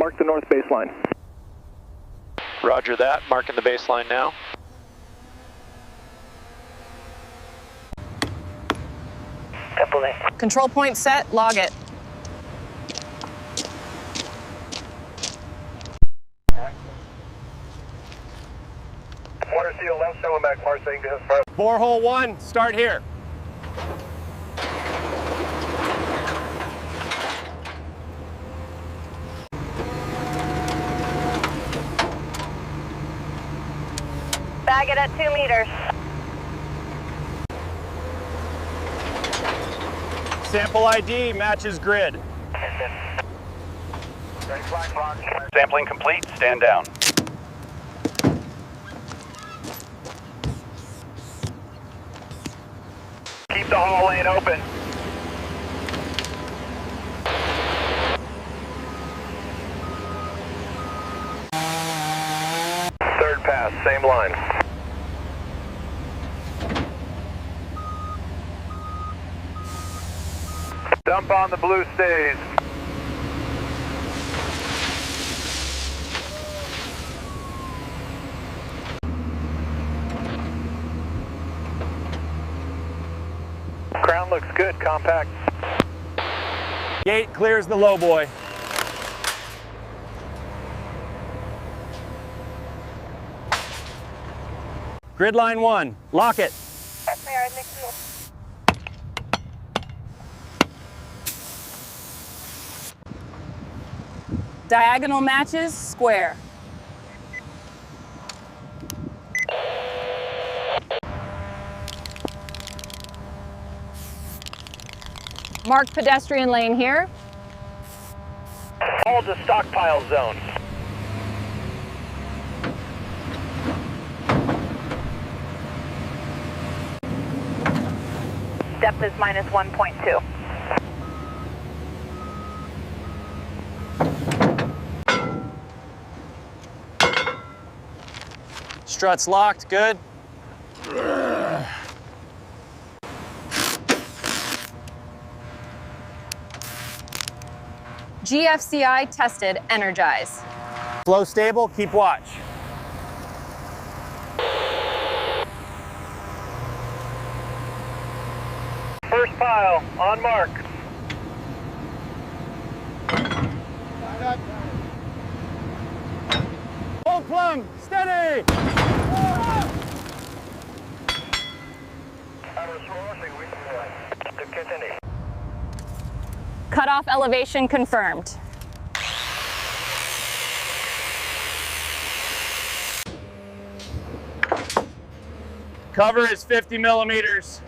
mark the north baseline. Roger that, marking the baseline now. Control point set, log it. Water seal left, showing back, parsing to his front. Borehole 1, start here. Bag it at 2 meters. Sample ID matches grid. Sampling complete, stand down. Keep the haul lane open. Third pass, same line. Dump on the blue stays. Ground looks good, compact. Gate clears the low boy. Grid line 1, lock it. Diagonal matches, square. Mark pedestrian lane here. All to stockpile zone. Depth is minus 1.2. Struts locked, good. GFCI tested, energize. Flow stable, keep watch. First pile, on mark. Hold plumb, steady! Cutoff elevation confirmed. Cover is 50 millimeters.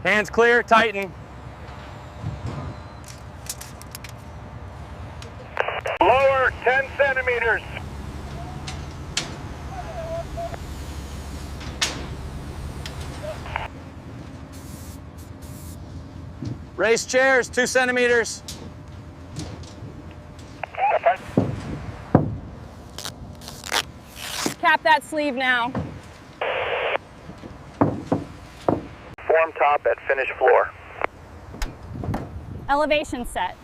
Hands clear, tighten. Lower 10 centimeters. Raise chairs, 2 centimeters. Cap that sleeve now. Form top at finished floor. Elevation set.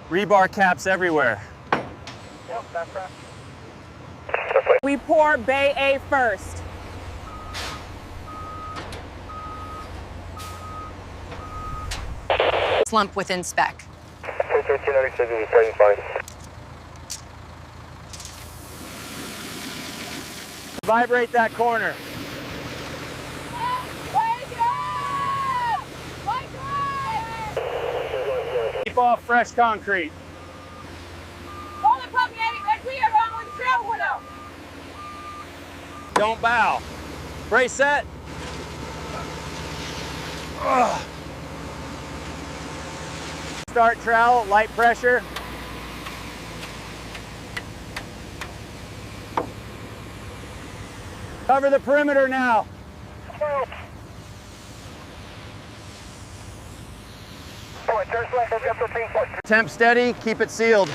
Rebar caps everywhere. Yep, that's right. We pour Bay A first. Slump within spec. Vibrate that corner. Keep off fresh concrete. Don't bow. Brace set. Ugh. Start trowel, light pressure. Cover the perimeter now. Temp steady, keep it sealed.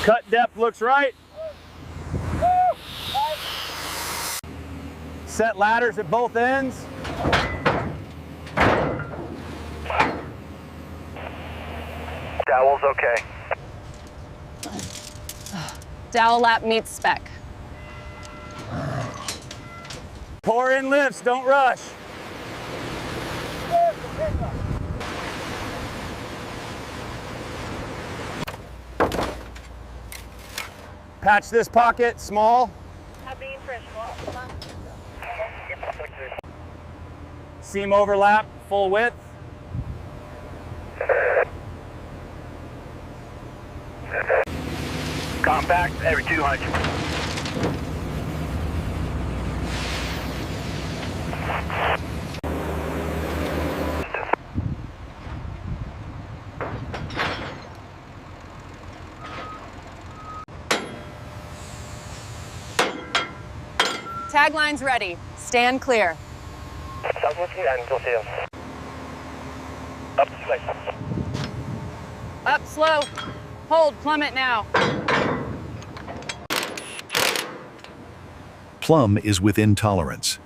Cut depth looks right. Set ladders at both ends. Dowel's okay. Dowel lap meets spec. Pour in lifts, don't rush. Patch this pocket, small. Seam overlap, full width. Compact every 200. Tagline's ready. Stand clear. Up slick. Up slow. Hold, plummet now. Plumb is within tolerance.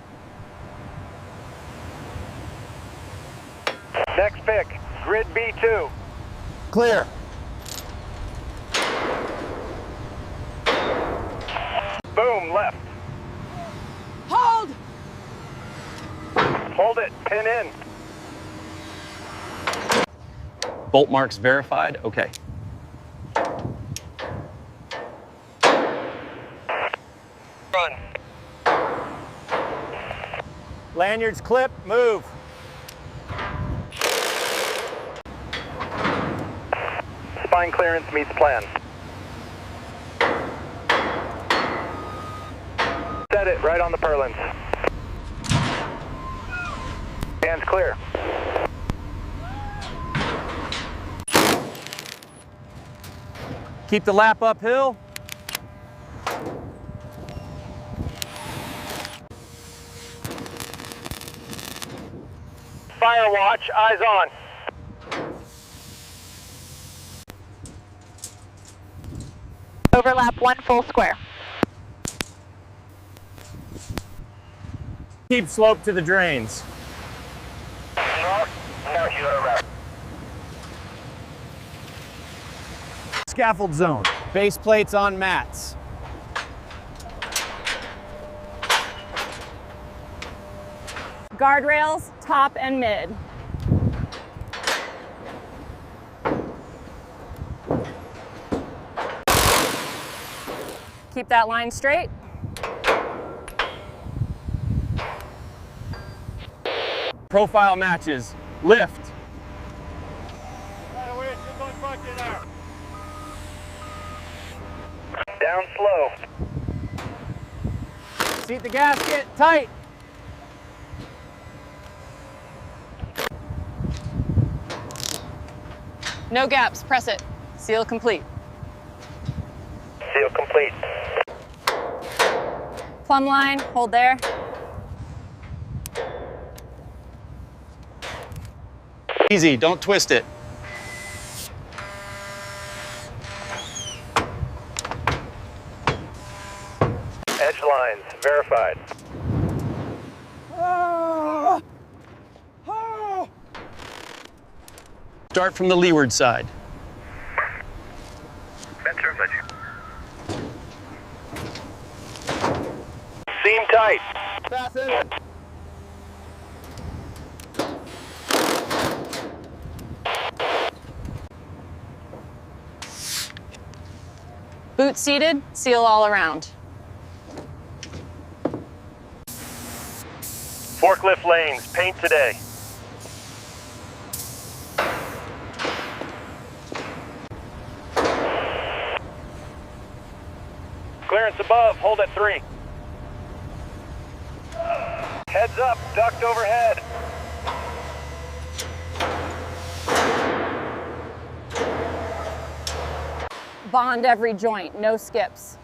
Next pick, grid B2. Clear. Boom, left. Hold! Hold it, pin in. Bolt marks verified. Okay. Run. Lanyards clip, move. Spine clearance meets plan. Set it right on the purlins. Hands clear. Keep the lap uphill. Fire watch, eyes on. Overlap 1 full square. Keep slope to the drains. Scaffold zone. Base plates on mats. Guardrails, top and mid. Keep that line straight. Profile matches. Lift. Down slow. Seat the gasket tight. No gaps, press it. Seal complete. Seal complete. Plumb line, hold there. Easy, don't twist it. Edge lines, verified. Start from the leeward side. Seam tight. Fasten. Boot seated, seal all around. Forklift lanes, paint today. Clearance above, hold at 3. Heads up, duct overhead. Bond every joint, no skips.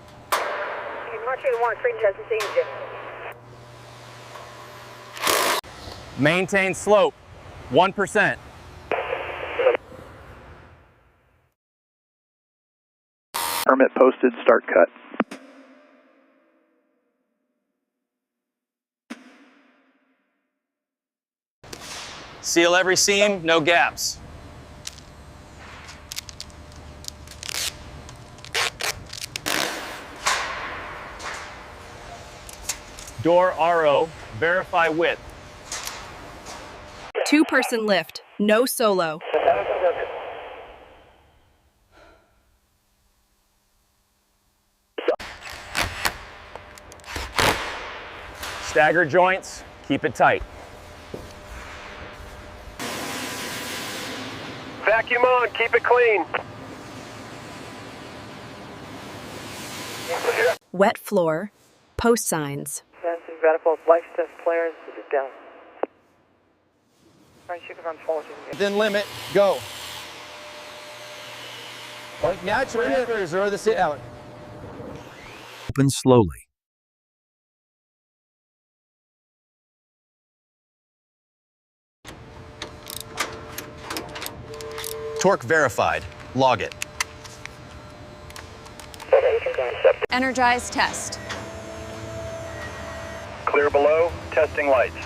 Maintain slope. 1%. Permit posted, start cut. Seal every seam, no gaps. Door RO, verify width. 2-person lift, no solo. Stagger joints, keep it tight. Vacuum on, keep it clean. Wet floor, post signs. Fancy radical life test players down. Right, you can run forward. Within limit, go. Natural hitters or the sit out. Open slowly. Torque verified. Log it. Energize test. Clear below, testing lights.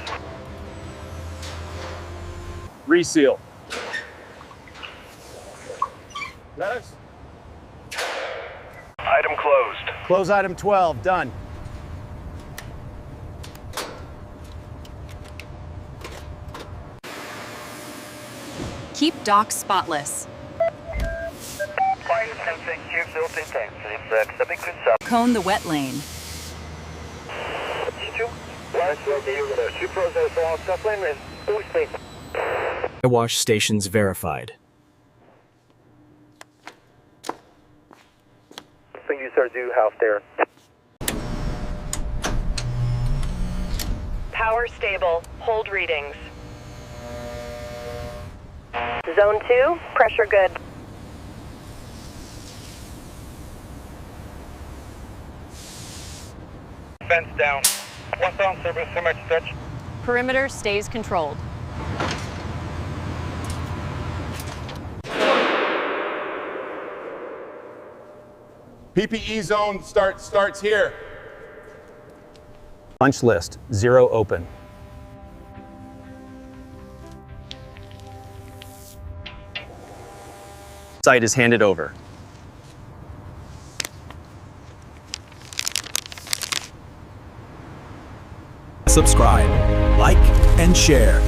Reseal. Item closed. Close item 12, done. Keep dock spotless. Cone the wet lane. Wash stations verified. Thing you start to do house there. Power stable. Hold readings. Zone 2, pressure good. Fence down. What's on service, so much stretch. Perimeter stays controlled. PPE zone starts here. Punch list, 0 open. Site is handed over. Subscribe, like, and share.